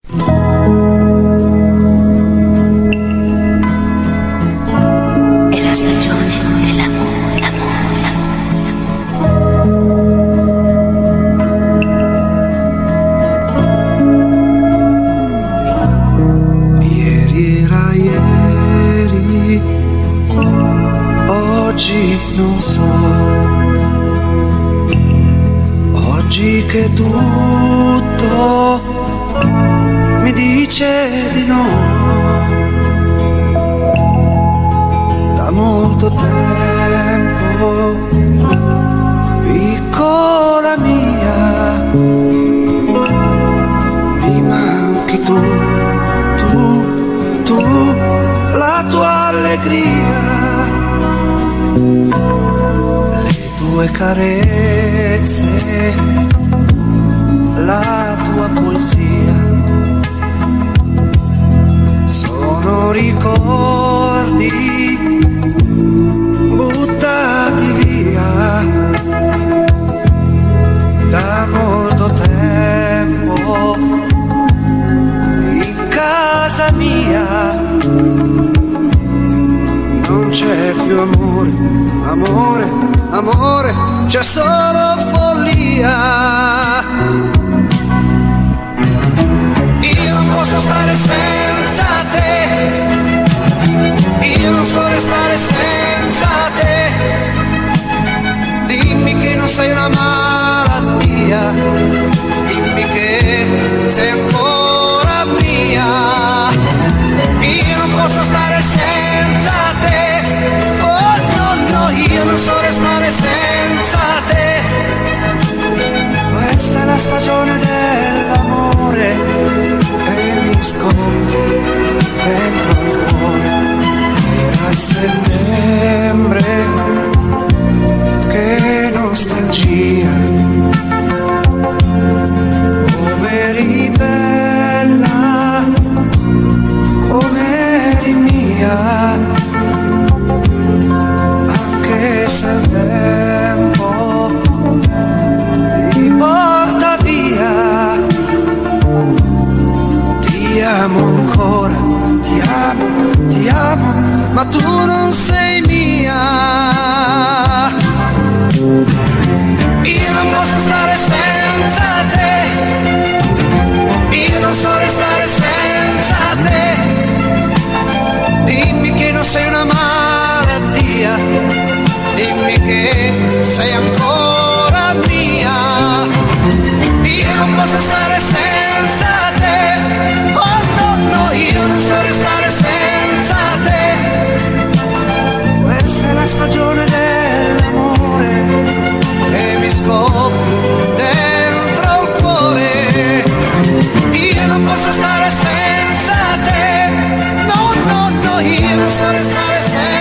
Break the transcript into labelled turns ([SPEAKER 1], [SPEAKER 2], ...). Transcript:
[SPEAKER 1] È la stagione dell'amore,
[SPEAKER 2] Ieri era ieri, oggi non so. Oggi che tutto mi dice di no. Da molto tempo, piccola mia, mi manchi tu, la tua allegria, le tue carezze, la tua poesia. Sono ricordi buttati via da molto tempo in casa mia. Non c'è più amore, amore, amore, c'è solo follia. Io non posso stare senza te, io non so restare senza te. Dimmi che non sei una malattia, dimmi che sei ancora mia. Io non posso stare senza te, oh no no, io non so restare senza te. Questa è la stagione dell'amore e mi scopre dentro il cuore. Era settembre, che nostalgia, come eri bella, come eri mia, anche se il tempo ti porta via. Ti amo ancora, ti amo, ma tu non sei mia. Io non posso stare senza te, io non so restare senza te. Dimmi che non sei una malattia, dimmi che sei ancora mia. Io non posso stare senza te, oh no no, io non so restare senza te. Questa è la stagione dell'amore e mi scopre dentro il cuore. Io non posso stare senza te, no no no, io non so restare senza te.